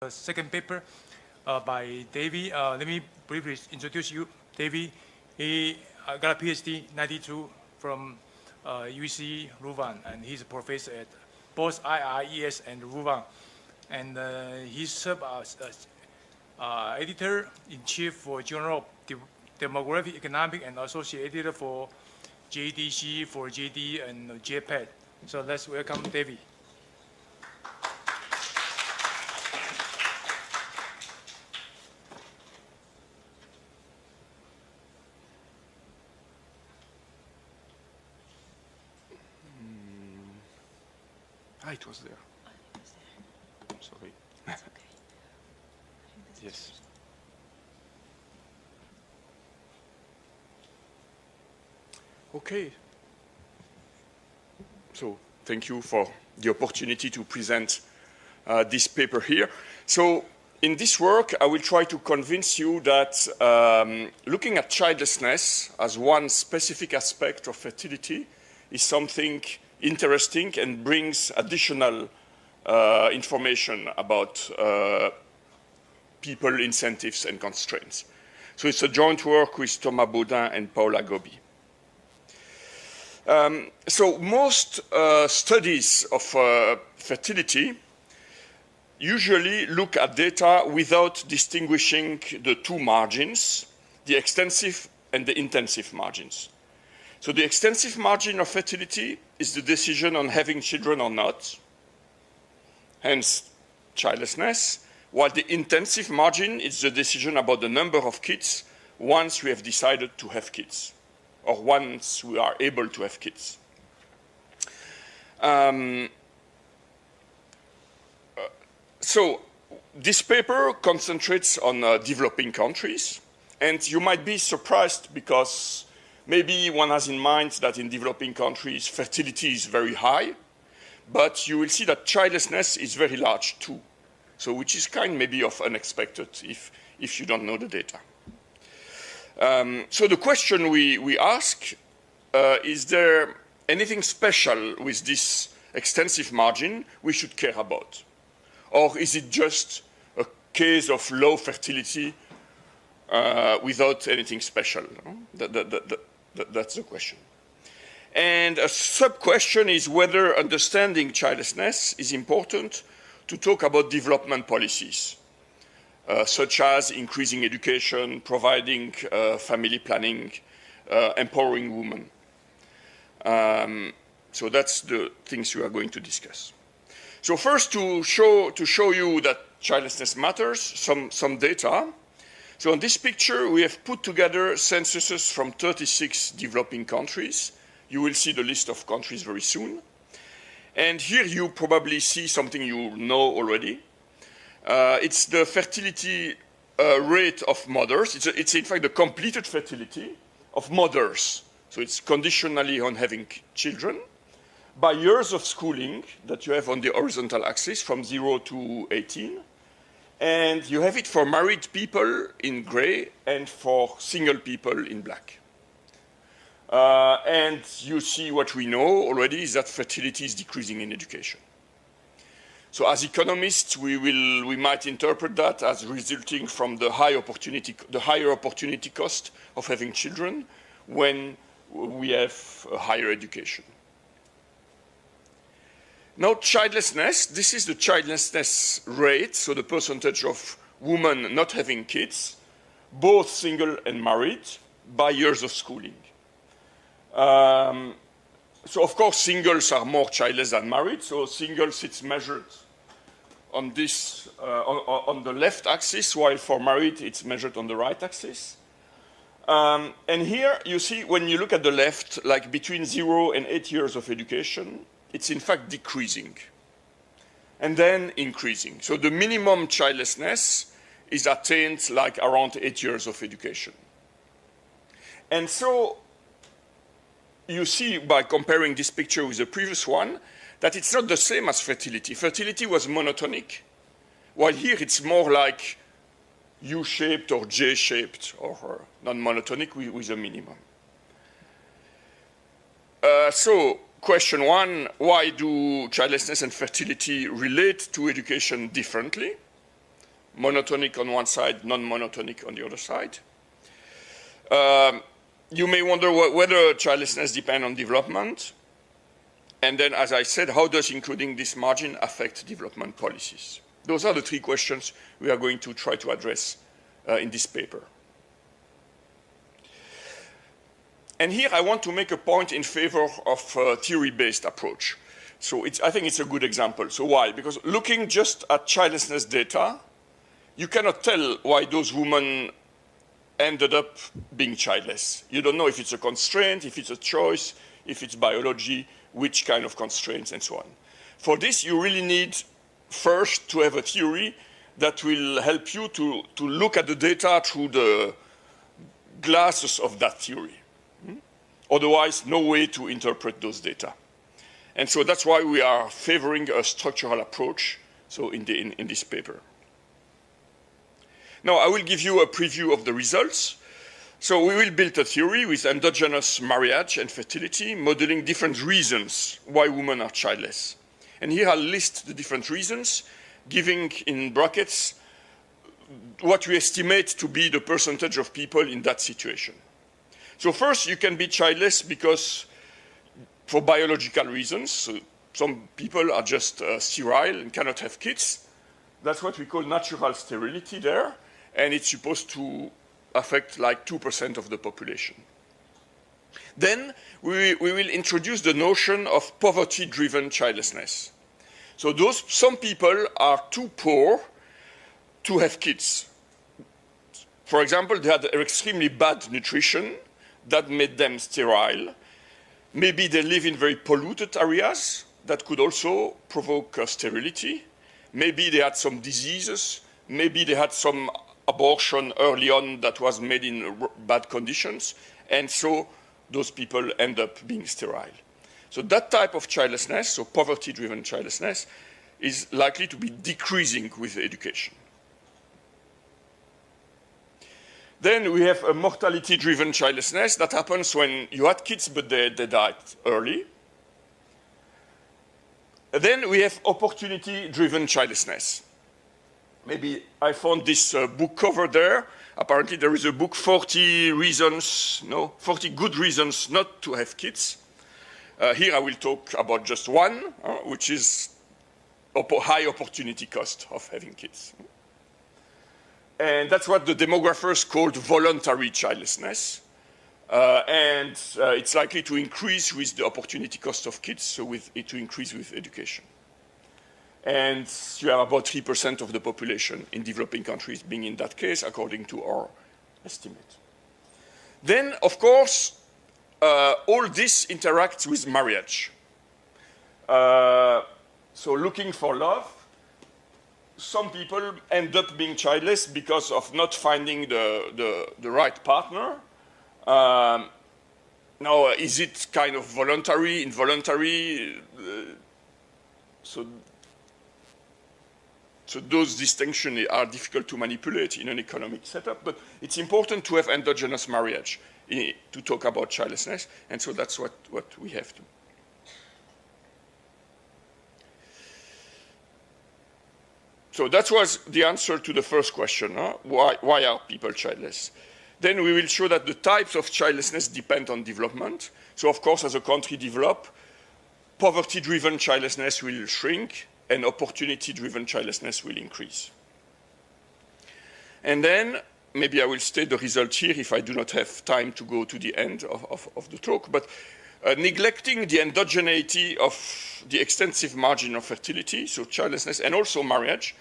The second paper by Davy. Let me briefly introduce you. Davy, he got a PhD 92 from UC Louvain, and he's a professor at both IIES and Louvain. And he served as editor-in-chief for Journal of Demography, Economic, and associate editor for JDC, for JD, and JPED. So let's welcome Davy. It was there. Sorry. That's okay. Yes. Okay. So thank you for the opportunity to present this paper here. So in this work, I will try to convince you that looking at childlessness as one specific aspect of fertility is something interesting and brings additional information about people, incentives, and constraints. So it's a joint work with Thomas Baudin and Paula Gobi. So most studies of fertility usually look at data without distinguishing the two margins, the extensive and the intensive margins. So the extensive margin of fertility is the decision on having children or not, hence childlessness, while the intensive margin is the decision about the number of kids once we have decided to have kids, or once we are able to have kids. So this paper concentrates on developing countries, and you might be surprised because maybe one has in mind that in developing countries, fertility is very high, but you will see that childlessness is very large too. So which is kind maybe of unexpected if you don't know the data. So the question we ask, is there anything special with this extensive margin we should care about? Or is it just a case of low fertility without anything special? That's the question. And a sub-question is whether understanding childlessness is important to talk about development policies, such as increasing education, providing family planning, empowering women. So that's the things we are going to discuss. So first, to show you that childlessness matters, some data. So in this picture, we have put together censuses from 36 developing countries. You will see the list of countries very soon. And here you probably see something you know already. It's the fertility rate of mothers. It's in fact the completed fertility of mothers. So it's conditionally on having children by years of schooling that you have on the horizontal axis from 0 to 18. And you have it for married people in gray and for single people in black. And you see what we know already is that fertility is decreasing in education. So as economists, we might interpret that as resulting from the higher opportunity cost of having children when we have a higher education. Now, childlessness, this is the childlessness rate, so the percentage of women not having kids, both single and married, by years of schooling. So, of course, singles are more childless than married, so singles, it's measured on this, on the left axis, while for married, it's measured on the right axis. And here, you see, when you look at the left, like between 0 and 8 years of education, it's in fact decreasing and then increasing. So the minimum childlessness is attained like around 8 years of education. And so you see by comparing this picture with the previous one that it's not the same as fertility. Fertility was monotonic, while here it's more like U-shaped or J-shaped or non-monotonic with a minimum. So question one, why do childlessness and fertility relate to education differently? monotonic on one side, non-monotonic on the other side. You may wonder whether childlessness depends on development. And then, as I said, how does including this margin affect development policies? Those are the three questions we are going to try to address in this paper. And here I want to make a point in favor of a theory-based approach. So I think it's a good example. So why? Because looking just at childlessness data, you cannot tell why those women ended up being childless. You don't know if it's a constraint, if it's a choice, if it's biology, which kind of constraints, and so on. For this, you really need first to have a theory that will help you to look at the data through the glasses of that theory. Otherwise, no way to interpret those data. And so that's why we are favoring a structural approach, so in this paper. Now, I will give you a preview of the results. So we will build a theory with endogenous marriage and fertility, modeling different reasons why women are childless. And here I'll list the different reasons, giving in brackets what we estimate to be the percentage of people in that situation. So first, you can be childless because for biological reasons. So some people are just sterile and cannot have kids. That's what we call natural sterility there, and it's supposed to affect like 2% of the population. Then we will introduce the notion of poverty-driven childlessness. So some people are too poor to have kids. For example, they had extremely bad nutrition that made them sterile. Maybe they live in very polluted areas that could also provoke sterility. Maybe they had some diseases. Maybe they had some abortion early on that was made in bad conditions. And so those people end up being sterile. So that type of childlessness, so poverty-driven childlessness, is likely to be decreasing with education. Then we have a mortality-driven childlessness that happens when you had kids but they died early. Then we have opportunity-driven childlessness. Maybe I found this book cover there. Apparently there is a book, 40 good reasons not to have kids. Here I will talk about just one, which is high opportunity cost of having kids. And that's what the demographers called voluntary childlessness. And it's likely to increase with the opportunity cost of kids, so to increase with education. And you have about 3% of the population in developing countries being in that case, according to our estimate. Then, of course, all this interacts with marriage. So looking for love, some people end up being childless because of not finding the right partner. Now, is it kind of voluntary, involuntary? So those distinctions are difficult to manipulate in an economic setup, but it's important to have endogenous marriage to talk about childlessness, and so that's what we have to. So that was the answer to the first question, why are people childless? Then we will show that the types of childlessness depend on development. So of course, as a country develops, poverty-driven childlessness will shrink, and opportunity-driven childlessness will increase. And then, maybe I will state the result here if I do not have time to go to the end of the talk, but neglecting the endogeneity of the extensive margin of fertility, so childlessness and also marriage,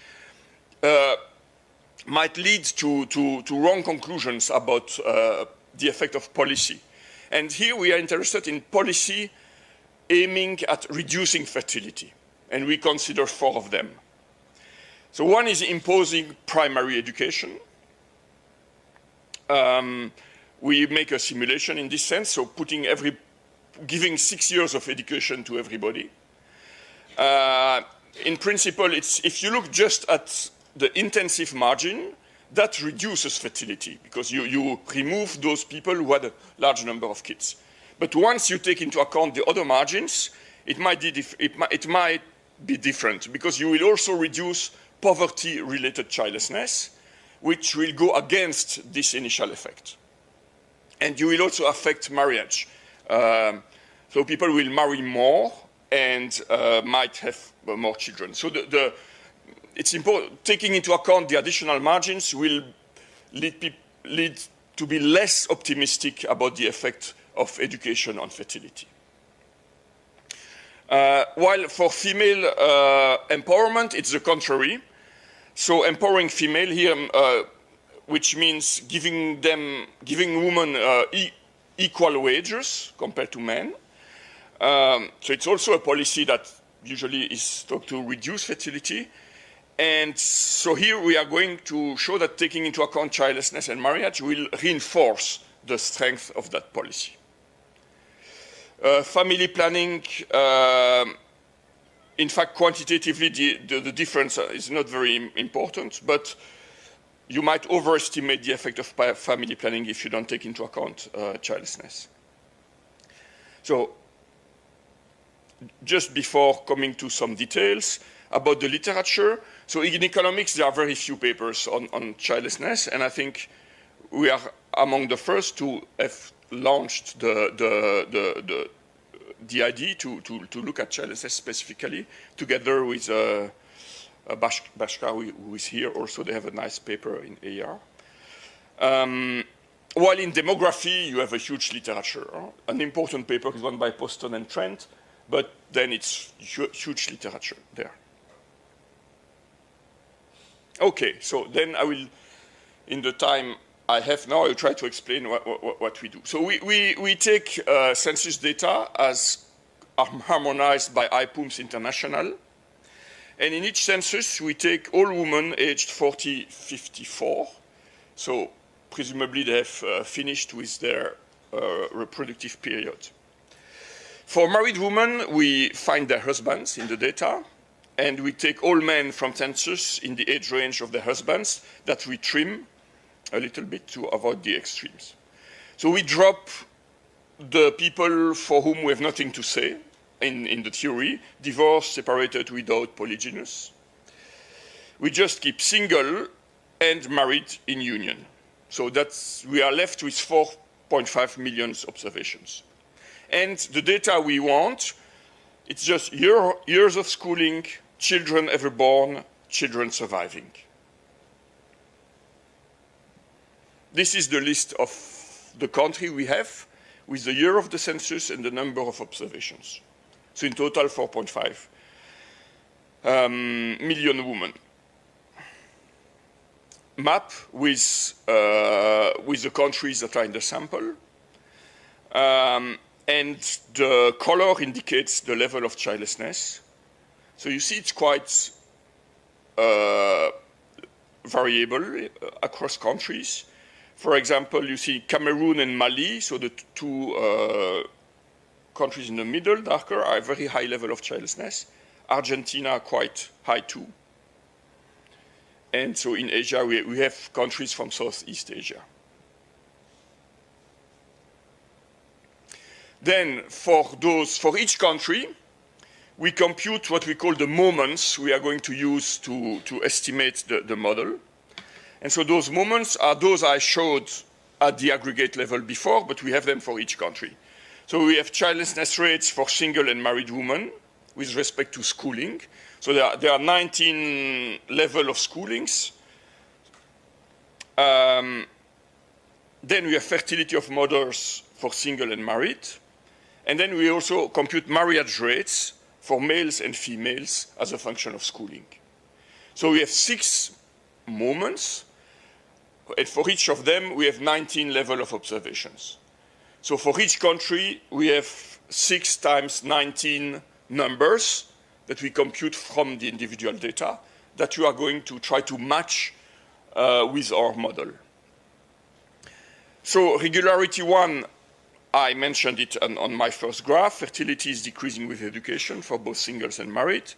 might lead to wrong conclusions about the effect of policy. And here we are interested in policy aiming at reducing fertility. And we consider 4 of them. So one is imposing primary education. We make a simulation in this sense, so giving 6 years of education to everybody. In principle, if you look just at the intensive margin, that reduces fertility because you remove those people who had a large number of kids. But once you take into account the other margins, it might be different because you will also reduce poverty-related childlessness, which will go against this initial effect. And you will also affect marriage. So people will marry more and might have more children. So it's important, taking into account the additional margins will lead to be less optimistic about the effect of education on fertility. While for female empowerment, it's the contrary. So empowering female here, which means giving women equal wages compared to men. So it's also a policy that usually is thought to reduce fertility. And so here we are going to show that taking into account childlessness and marriage will reinforce the strength of that policy. Family planning, in fact, quantitatively, the difference is not very important, but you might overestimate the effect of family planning if you don't take into account childlessness. So, just before coming to some details about the literature, so in economics, there are very few papers on childlessness, and I think we are among the first to have launched the idea to look at childlessness specifically, together with Bashka, who is here. Also, they have a nice paper in AR. While in demography, you have a huge literature. An important paper is one by Poston and Trent, but then it's huge literature there. Okay, so then I will, in the time I have now, I will try to explain what we do. So we take census data as harmonized by IPUMS International. And in each census, we take all women aged 40-54. So presumably they have finished with their reproductive period. For married women, we find their husbands in the data. And we take all men from census in the age range of their husbands that we trim a little bit to avoid the extremes. So we drop the people for whom we have nothing to say in the theory, divorced, separated, without, polygynous. We just keep single and married in union. So we are left with 4.5 million observations. And the data we want, it's just years of schooling, children ever born, children surviving. This is the list of the country we have with the year of the census and the number of observations. So in total, 4.5 million women. Map with the countries that are in the sample. And the color indicates the level of childlessness. So you see it's quite variable across countries. For example, you see Cameroon and Mali, so the two countries in the middle, darker, are a very high level of childlessness. Argentina, quite high too. And so in Asia, we have countries from Southeast Asia. Then for each country, we compute what we call the moments we are going to use to estimate the model. And so those moments are those I showed at the aggregate level before, but we have them for each country. So we have childlessness rates for single and married women with respect to schooling. So there are 19 levels of schoolings. Then we have fertility of mothers for single and married. And then we also compute marriage rates for males and females as a function of schooling. So we have 6 moments, and for each of them, we have 19 levels of observations. So for each country, we have 6 times 19 numbers that we compute from the individual data that you are going to try to match with our model. So regularity 1, I mentioned it on my first graph. Fertility is decreasing with education for both singles and married.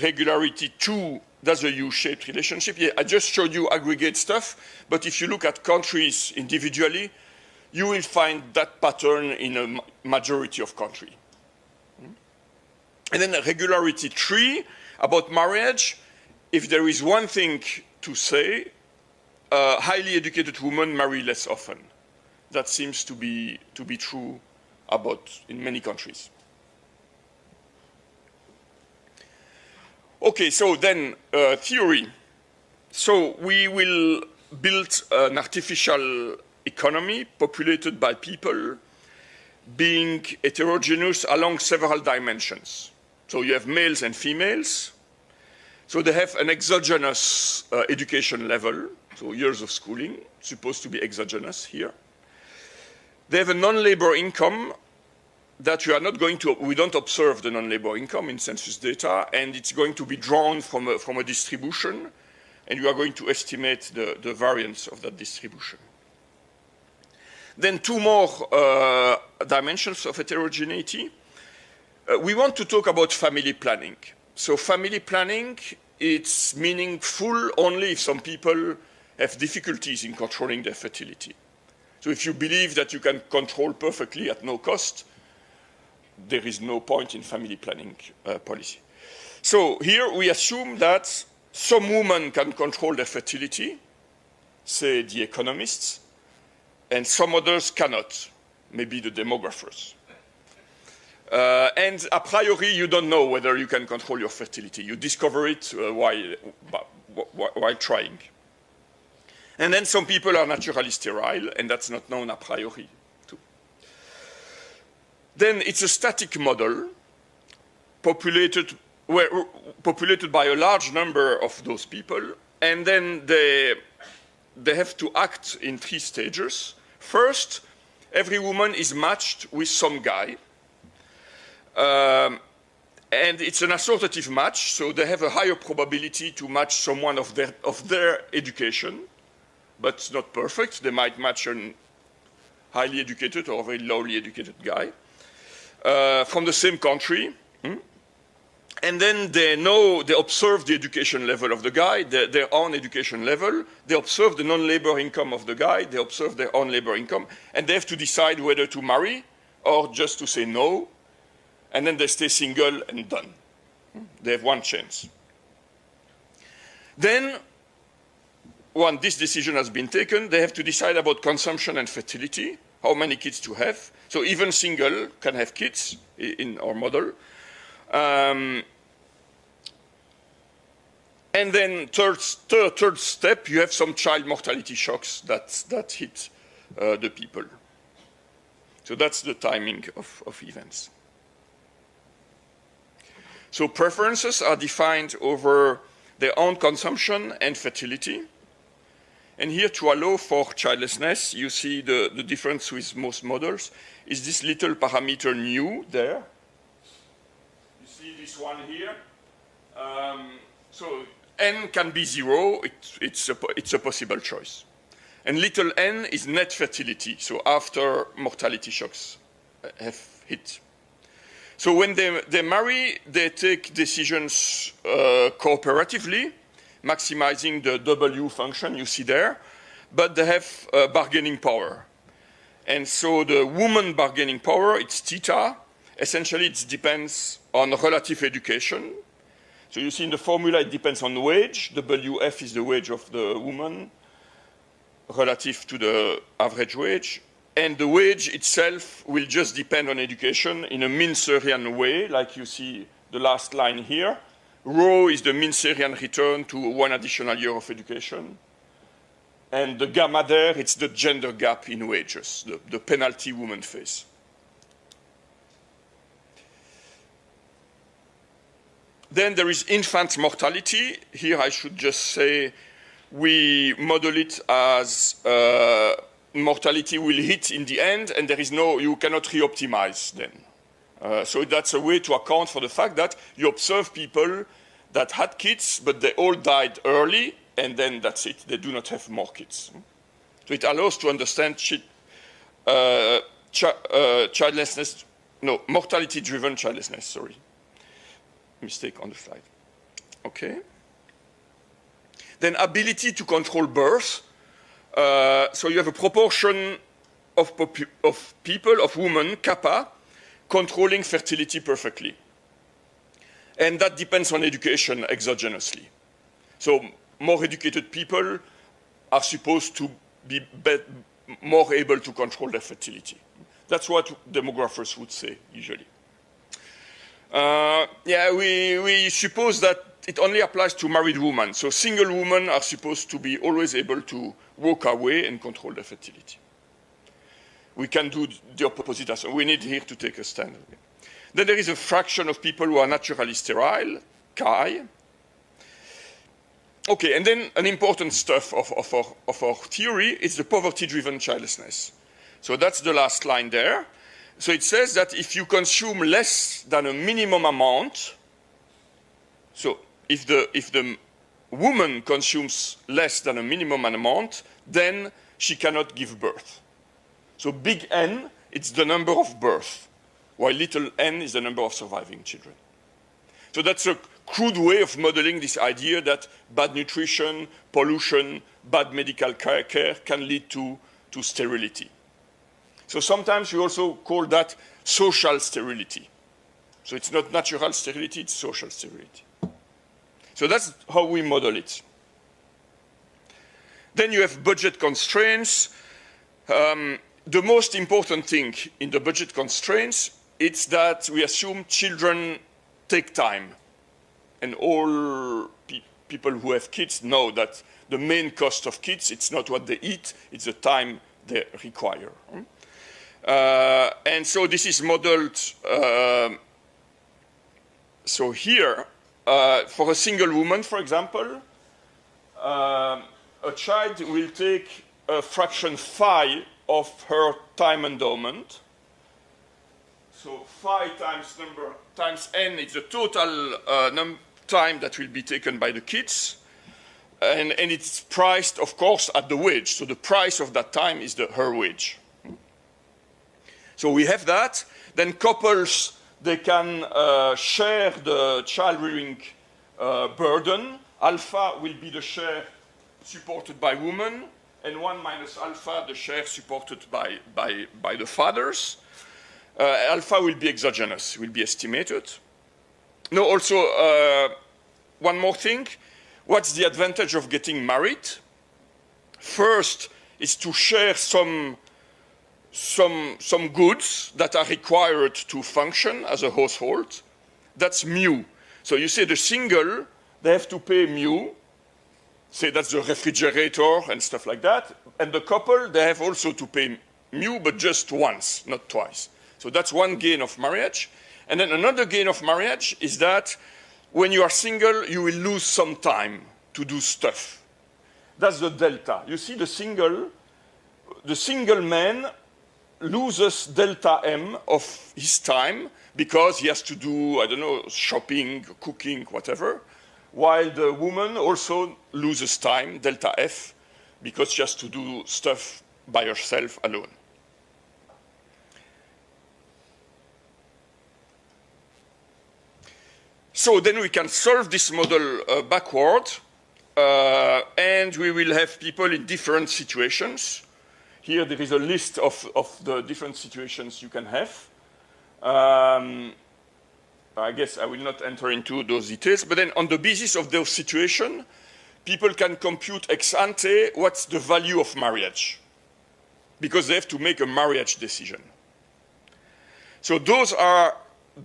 Regularity 2, that's a U-shaped relationship. Yeah, I just showed you aggregate stuff, but if you look at countries individually, you will find that pattern in a majority of countries. And then regularity 3, about marriage, if there is one thing to say, highly educated women marry less often. That seems to be true in many countries. Okay, so then theory. So we will build an artificial economy populated by people being heterogeneous along several dimensions. So you have males and females. So they have an exogenous education level, so years of schooling, supposed to be exogenous here. They have a non-labor income that we don't observe the non-labor income in census data, and it's going to be drawn from a distribution, and you are going to estimate the variance of that distribution. Then two more dimensions of heterogeneity. We want to talk about family planning. So family planning, it's meaningful only if some people have difficulties in controlling their fertility. So if you believe that you can control perfectly at no cost, there is no point in family planning policy. So here we assume that some women can control their fertility, say the economists, and some others cannot, maybe the demographers. And a priori, you don't know whether you can control your fertility. You discover it while trying. And then some people are naturally sterile, and that's not known a priori, too. Then it's a static model populated by a large number of those people, and then they have to act in 3 stages. First, every woman is matched with some guy. And it's an assortative match, so they have a higher probability to match someone of their education, but not perfect. They might match a highly educated or a very lowly educated guy from the same country. And then they observe the education level of the guy, their own education level. They observe the non-labor income of the guy. They observe their own labor income. And they have to decide whether to marry or just to say no. And then they stay single and done. They have one chance. Then, once this decision has been taken, they have to decide about consumption and fertility, how many kids to have. So even single can have kids in our model. And then third step, you have some child mortality shocks that hit the people. So that's the timing of events. So preferences are defined over their own consumption and fertility. And here, to allow for childlessness, you see the difference with most models is this little parameter nu there. You see this one here. So n can be 0. It's a possible choice. And little n is net fertility, so after mortality shocks have hit. So when they marry, they take decisions cooperatively, maximizing the W function you see there, but they have bargaining power. And so the woman bargaining power, it's theta. Essentially, it depends on relative education. So you see in the formula, it depends on wage. WF is the wage of the woman relative to the average wage. And the wage itself will just depend on education in a Minserian way, like you see the last line here. Rho is the Minserian return to 1 additional year of education. And the gamma there, it's the gender gap in wages, the penalty women face. Then there is infant mortality. Here I should just say we model it as mortality will hit in the end, and you cannot re-optimize then. So that's a way to account for the fact that you observe people that had kids, but they all died early, and then that's it. They do not have more kids. So it allows to understand childlessness, no, mortality-driven childlessness, sorry. Mistake on the slide. Okay. Then ability to control birth. So you have a proportion of people, of women, kappa, controlling fertility perfectly. And that depends on education exogenously. So more educated people are supposed to be more able to control their fertility. That's what demographers would say, usually. Yeah, we suppose that it only applies to married women. So single women are supposed to be always able to walk away and control their fertility. We can do the opposite as well. We need here to take a stand. Then there is a fraction of people who are naturally sterile, Chi. Okay, and then an important stuff of our theory is the poverty-driven childlessness. So that's the last line there. So it says that if you consume less than a minimum amount, so if the woman consumes less than a minimum amount, then she cannot give birth. So big N, it's the number of births, while little n is the number of surviving children. So that's a crude way of modeling this idea that bad nutrition, pollution, bad medical care can lead to sterility. So sometimes we also call that social sterility. So it's not natural sterility, it's social sterility. So that's how we model it. Then you have budget constraints. The most important thing in the budget constraints is that we assume children take time. And all people who have kids know that the main cost of kids, it's not what they eat, it's the time they require. And so this is modeled, so here, for a single woman, for example, a child will take a fraction phi of her time endowment. So phi times n is the total time that will be taken by the kids. And it's priced, of course, at the wage. So the price of that time is her wage. So we have that. Then couples, they can share the child-rearing burden. Alpha will be the share supported by women, and 1 minus alpha, the share supported by the fathers. Alpha will be exogenous, will be estimated. No, also, one more thing. What's the advantage of getting married? First is to share some goods that are required to function as a household. That's mu. So you say the single, they have to pay mu. Say that's the refrigerator and stuff like that. And the couple, they have also to pay mu, but just once, not twice. So that's one gain of marriage. And then another gain of marriage is that when you are single, you will lose some time to do stuff. That's the delta. You see the single man loses delta M of his time because he has to do, I don't know, shopping, cooking, whatever, while the woman also loses time, delta F, because she has to do stuff by herself alone. So then we can solve this model backward, and we will have people in different situations. Here there is a list of the different situations you can have. I guess I will not enter into those details, but then on the basis of those situations, people can compute ex ante what's the value of marriage, because they have to make a marriage decision. So those are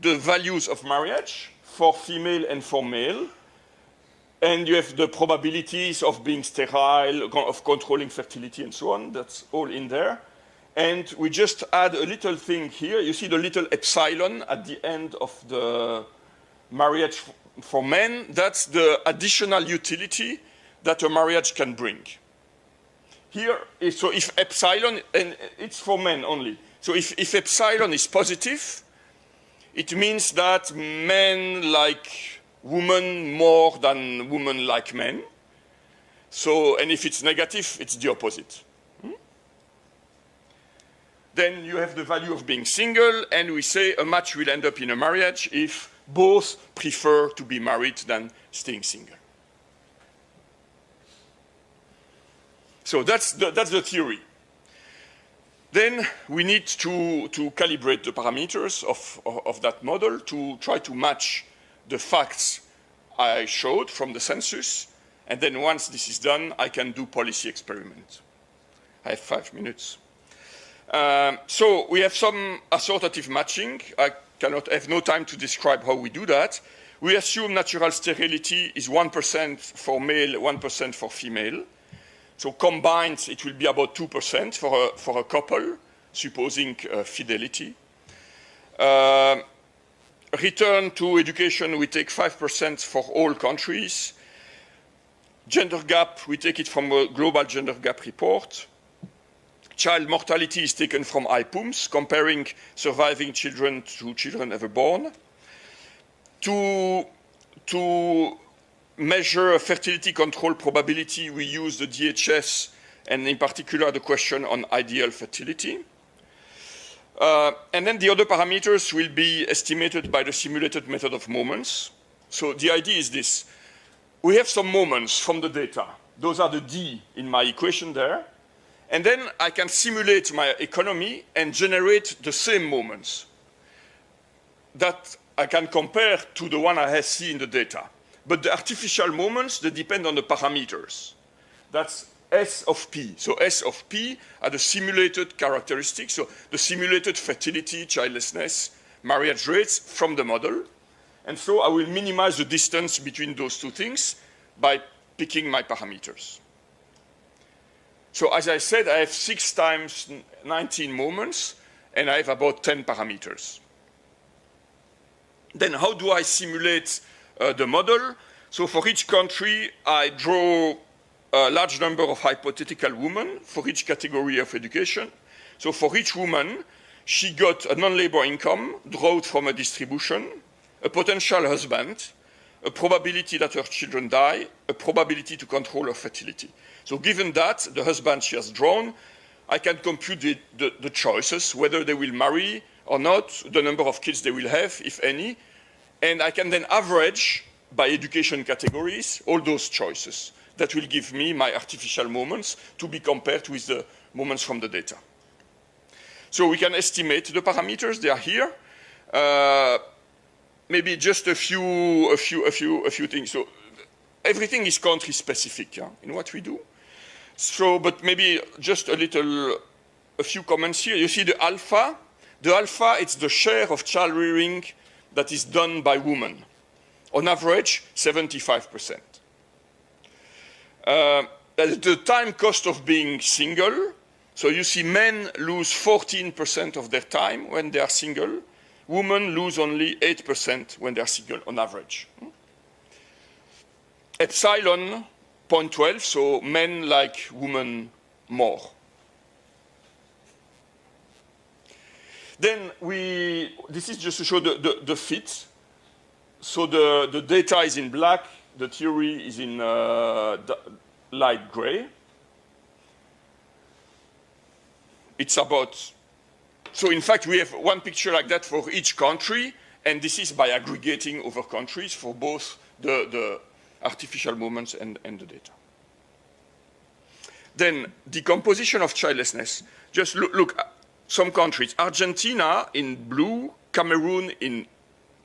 the values of marriage for female and for male. And you have the probabilities of being sterile, of controlling fertility and so on. That's all in there. And we just add a little thing here. You see the little epsilon at the end of the marriage for men. That's the additional utility that a marriage can bring. Here, so if epsilon, and it's for men only. So if epsilon is positive, it means that men like women more than women like men. So, and if it's negative, it's the opposite. Then you have the value of being single, and we say a match will end up in a marriage if both prefer to be married than staying single. So that's the theory. Then we need to calibrate the parameters of that model to try to match the facts I showed from the census And then once this is done, I can do policy experiment. I have 5 minutes. So we have some assortative matching. I have no time to describe how we do that. We assume natural sterility is 1% for male, 1% for female. So combined, it will be about 2% for a couple, supposing fidelity. Return to education, we take 5% for all countries. Gender gap, we take it from a global gender gap report. Child mortality is taken from IPUMS, comparing surviving children to children ever born. To measure fertility control probability, we use the DHS, and in particular the question on ideal fertility. And then the other parameters will be estimated by the simulated method of moments. So the idea is this. We have some moments from the data. Those are the D in my equation there. And then I can simulate my economy and generate the same moments that I can compare to the one I have seen in the data. But the artificial moments, they depend on the parameters. That's S of P. So S of P are the simulated characteristics, so the simulated fertility, childlessness, marriage rates from the model. And so I will minimize the distance between those two things by picking my parameters. So as I said, I have 6 times 19 moments, and I have about 10 parameters. Then how do I simulate the model? So for each country, I draw a large number of hypothetical women for each category of education. So for each woman, she got a non-labor income drawn from a distribution, a potential husband, a probability that her children die, a probability to control her fertility. So given that, the husband she has drawn, I can compute the choices, whether they will marry or not, the number of kids they will have, if any, and I can then average by education categories all those choices. That will give me my artificial moments to be compared with the moments from the data. So we can estimate the parameters, they are here. Maybe just a few things. So everything is country specific in what we do. So, but maybe just a few comments here. You see the alpha. The alpha, it's the share of child rearing that is done by women. On average, 75%. The time cost of being single. So you see men lose 14% of their time when they are single. Women lose only 8% when they are single on average. Epsilon, 0.12, so men like women more. Then this is just to show the fit. So the data is in black, the theory is in light gray. It's about, so in fact we have one picture like that for each country, and this is by aggregating over countries for both the artificial moments and the data. Then decomposition of childlessness. Just look some countries. Argentina in blue, Cameroon in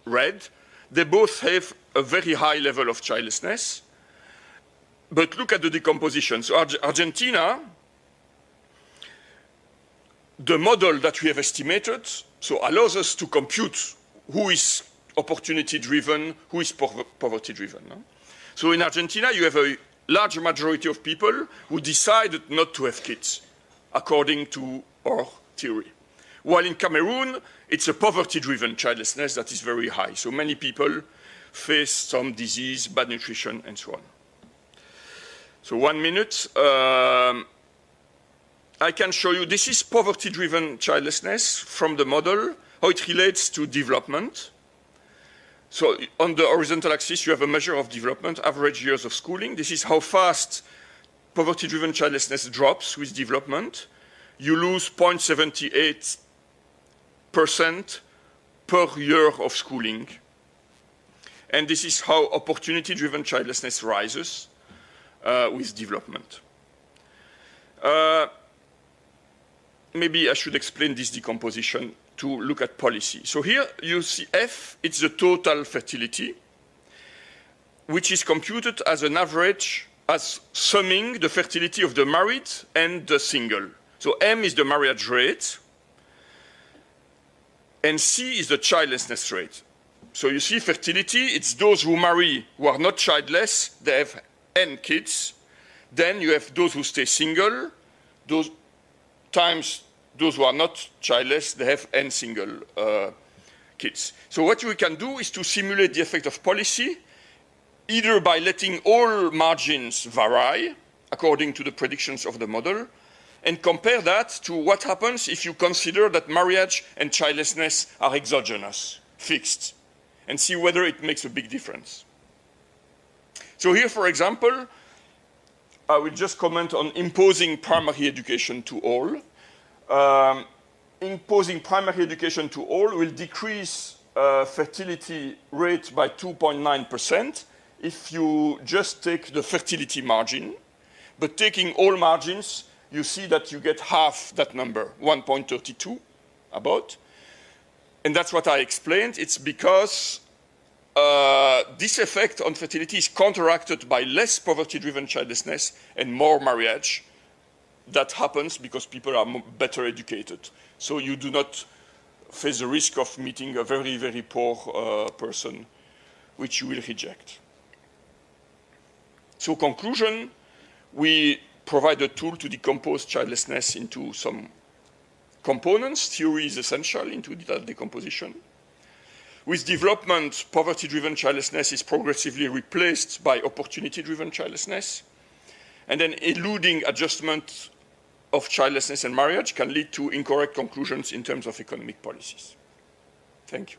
red. They both have a very high level of childlessness. But look at the decomposition. So Argentina, the model that we have estimated, so allows us to compute who is opportunity-driven, who is poverty-driven. No? So in Argentina, you have a large majority of people who decided not to have kids, according to our theory. While in Cameroon, it's a poverty-driven childlessness that is very high. So many people face some disease, bad nutrition, and so on. So 1 minute. I can show you, this is poverty-driven childlessness from the model, how it relates to development. So on the horizontal axis, you have a measure of development, average years of schooling. This is how fast poverty-driven childlessness drops with development. You lose 0.78% per year of schooling. And this is how opportunity-driven childlessness rises with development. Maybe I should explain this decomposition to look at policy. So here you see F, it's the total fertility. which is computed as an average, as summing the fertility of the married and the single. So M is the marriage rate, and C is the childlessness rate. So you see fertility, it's those who marry who are not childless, they have N kids. Then you have those who stay single, those times those who are not childless, they have N single kids. So what we can do is to simulate the effect of policy, either by letting all margins vary according to the predictions of the model, and compare that to what happens if you consider that marriage and childlessness are exogenous, fixed, and see whether it makes a big difference. So here, for example, I will just comment on imposing primary education to all. Imposing primary education to all will decrease fertility rate by 2.9% if you just take the fertility margin. But taking all margins, you see that you get half that number, 1.32 about. And that's what I explained. It's because this effect on fertility is counteracted by less poverty-driven childlessness and more marriage. That happens because people are better educated. So you do not face the risk of meeting a very, very poor person, which you will reject. So conclusion, we provide a tool to decompose childlessness into some components. Theory is essential into that decomposition. With development, poverty-driven childlessness is progressively replaced by opportunity-driven childlessness. And then eluding adjustment of childlessness and marriage can lead to incorrect conclusions in terms of economic policies. Thank you.